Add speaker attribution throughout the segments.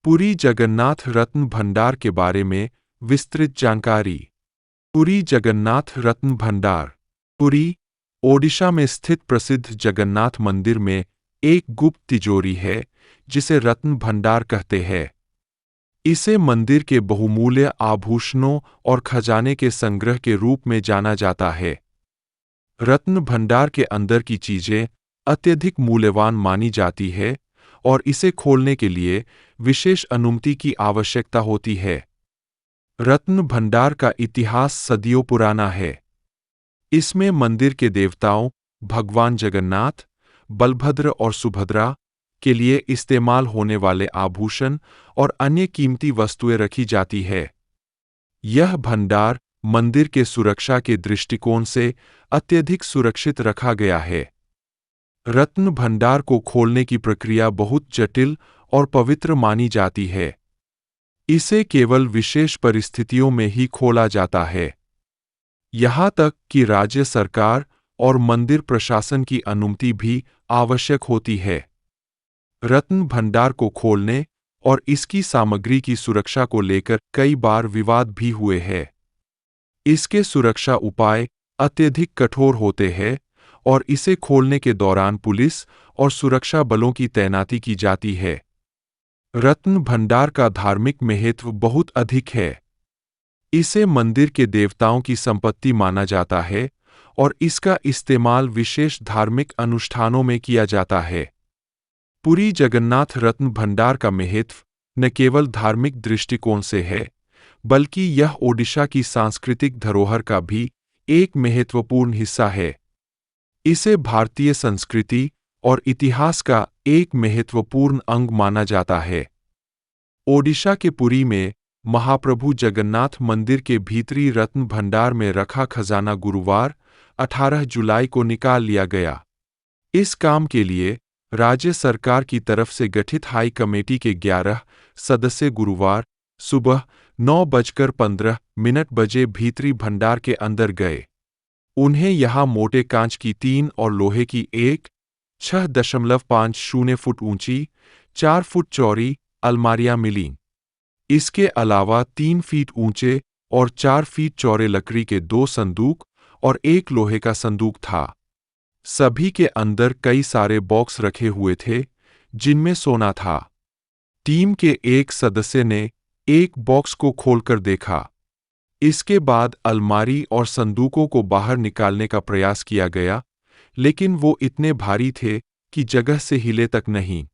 Speaker 1: पुरी जगन्नाथ रत्न भंडार के बारे में विस्तृत जानकारी। पुरी जगन्नाथ रत्न भंडार पुरी, ओडिशा में स्थित प्रसिद्ध जगन्नाथ मंदिर में एक गुप्त तिजोरी है जिसे रत्न भंडार कहते हैं। इसे मंदिर के बहुमूल्य आभूषणों और खजाने के संग्रह के रूप में जाना जाता है। रत्न भंडार के अंदर की चीजें अत्यधिक मूल्यवान मानी जाती है और इसे खोलने के लिए विशेष अनुमति की आवश्यकता होती है। रत्न भंडार का इतिहास सदियों पुराना है। इसमें मंदिर के देवताओं भगवान जगन्नाथ, बलभद्र और सुभद्रा के लिए इस्तेमाल होने वाले आभूषण और अन्य कीमती वस्तुएं रखी जाती है। यह भंडार मंदिर के सुरक्षा के दृष्टिकोण से अत्यधिक सुरक्षित रखा गया है। रत्न भंडार को खोलने की प्रक्रिया बहुत जटिल और पवित्र मानी जाती है। इसे केवल विशेष परिस्थितियों में ही खोला जाता है। यहाँ तक कि राज्य सरकार और मंदिर प्रशासन की अनुमति भी आवश्यक होती है। रत्न भंडार को खोलने और इसकी सामग्री की सुरक्षा को लेकर कई बार विवाद भी हुए हैं। इसके सुरक्षा उपाय अत्यधिक कठोर होते हैं और इसे खोलने के दौरान पुलिस और सुरक्षा बलों की तैनाती की जाती है। रत्न भंडार का धार्मिक महत्व बहुत अधिक है। इसे मंदिर के देवताओं की संपत्ति माना जाता है और इसका इस्तेमाल विशेष धार्मिक अनुष्ठानों में किया जाता है। पुरी जगन्नाथ रत्न भंडार का महत्व न केवल धार्मिक दृष्टिकोण से है, बल्कि यह ओडिशा की सांस्कृतिक धरोहर का भी एक महत्वपूर्ण हिस्सा है। इसे भारतीय संस्कृति और इतिहास का एक महत्वपूर्ण अंग माना जाता है। ओडिशा के पुरी में महाप्रभु जगन्नाथ मंदिर के भीतरी रत्न भंडार में रखा खजाना गुरुवार 18 जुलाई को निकाल लिया गया। इस काम के लिए राज्य सरकार की तरफ से गठित हाई कमेटी के 11 सदस्य गुरुवार सुबह 9:15 बजे भीतरी भंडार के अंदर गए। उन्हें यहां मोटे कांच की 3 और लोहे की 6.50 फुट ऊंची, 4 फुट चौड़ी अलमारियां मिलीं। इसके अलावा 3 फीट ऊंचे और 4 फीट चौड़े लकड़ी के 2 संदूक और एक लोहे का संदूक था। सभी के अंदर कई सारे बॉक्स रखे हुए थे जिनमें सोना था। टीम के एक सदस्य ने एक बॉक्स को खोलकर देखा। इसके बाद अलमारी और संदूकों को बाहर निकालने का प्रयास किया गया, लेकिन वो इतने भारी थे कि जगह से हिले तक नहीं।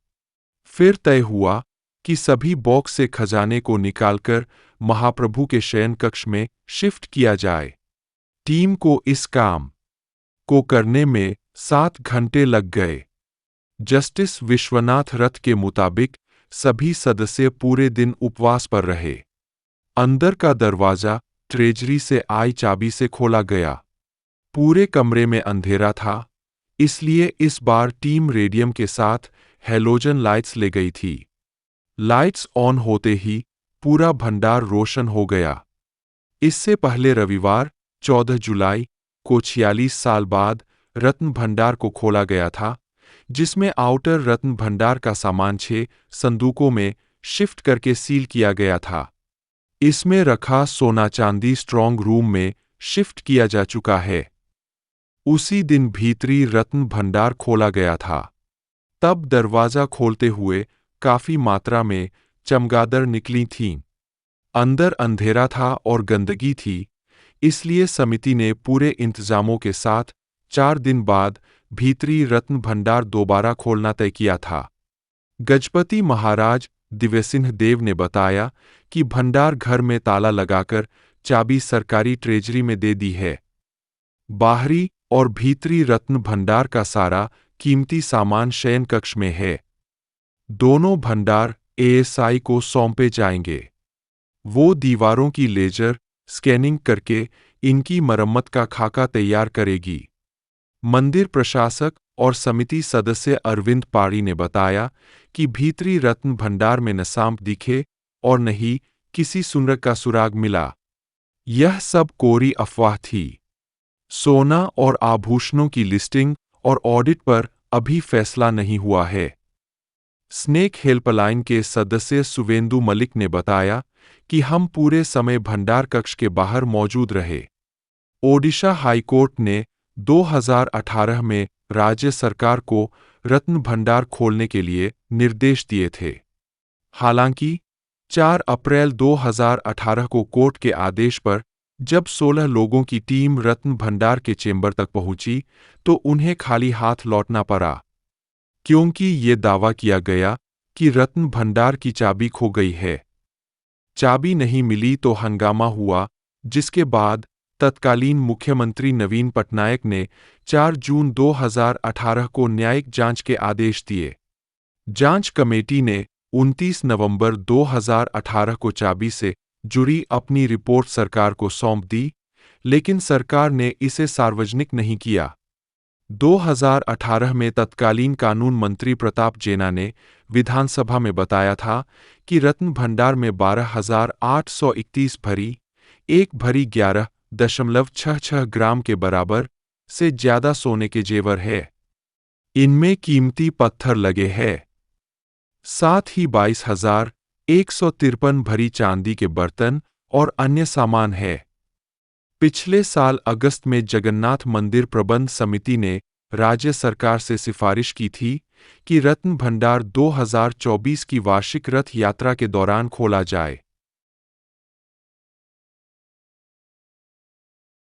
Speaker 1: फिर तय हुआ कि सभी बॉक्स से खजाने को निकालकर महाप्रभु के शयन कक्ष में शिफ्ट किया जाए। टीम को इस काम को करने में 7 घंटे लग गए। जस्टिस विश्वनाथ रथ के मुताबिक सभी सदस्य पूरे दिन उपवास पर रहे। अंदर का दरवाजा ट्रेजरी से आई चाबी से खोला गया। पूरे कमरे में अंधेरा था, इसलिए इस बार टीम रेडियम के साथ हैलोजन लाइट्स ले गई थी। लाइट्स ऑन होते ही पूरा भंडार रोशन हो गया। इससे पहले रविवार 14 जुलाई को 46 साल बाद रत्न भंडार को खोला गया था, जिसमें आउटर रत्न भंडार का सामान 6 संदूकों में शिफ्ट करके सील किया गया था। इसमें रखा सोना चांदी स्ट्रॉन्ग रूम में शिफ्ट किया जा चुका है। उसी दिन भीतरी रत्न भंडार खोला गया था। तब दरवाजा खोलते हुए काफी मात्रा में चमगादड़ निकली थीं। अंदर अंधेरा था और गंदगी थी, इसलिए समिति ने पूरे इंतजामों के साथ 4 दिन बाद भीतरी रत्न भंडार दोबारा खोलना तय किया था। गजपति महाराज दिव्यसिंह देव ने बताया कि भंडार घर में ताला लगाकर चाबी सरकारी ट्रेजरी में दे दी है। बाहरी और भीतरी रत्न भंडार का सारा कीमती सामान शयन कक्ष में है। दोनों भंडार एएसआई को सौंपे जाएंगे। वो दीवारों की लेजर स्कैनिंग करके इनकी मरम्मत का खाका तैयार करेगी। मंदिर प्रशासक और समिति सदस्य अरविंद पाड़ी ने बताया कि भीतरी रत्न भंडार में न सांप दिखे और न ही किसी सुनर का सुराग मिला। यह सब कोरी अफवाह थी। सोना और आभूषणों की लिस्टिंग और ऑडिट पर अभी फैसला नहीं हुआ है। स्नेक हेल्पलाइन के सदस्य सुवेंदु मलिक ने बताया कि हम पूरे समय भंडार कक्ष के बाहर मौजूद रहे। ओडिशा हाईकोर्ट ने 2018 में राज्य सरकार को रत्न भंडार खोलने के लिए निर्देश दिए थे। हालांकि 4 अप्रैल 2018 को कोर्ट के आदेश पर जब 16 लोगों की टीम रत्न भंडार के चेंबर तक पहुंची तो उन्हें खाली हाथ लौटना पड़ा, क्योंकि ये दावा किया गया कि रत्न भंडार की चाबी खो गई है। चाबी नहीं मिली तो हंगामा हुआ, जिसके बाद तत्कालीन मुख्यमंत्री नवीन पटनायक ने 4 जून 2018 को न्यायिक जांच के आदेश दिए। जांच कमेटी ने 29 नवंबर 2018 को चाबी से जुड़ी अपनी रिपोर्ट सरकार को सौंप दी, लेकिन सरकार ने इसे सार्वजनिक नहीं किया। 2018 में तत्कालीन कानून मंत्री प्रताप जेना ने विधानसभा में बताया था कि रत्न भंडार में 12,831 भरी, एक भरी 11.66 ग्राम के बराबर से ज्यादा सोने के जेवर है। इनमें कीमती पत्थर लगे हैं। साथ ही 22,153 भरी चांदी के बर्तन और अन्य सामान है। पिछले साल अगस्त में जगन्नाथ मंदिर प्रबंध समिति ने राज्य सरकार से सिफारिश की थी कि रत्न भंडार 2024 की वार्षिक रथ यात्रा के दौरान खोला जाए।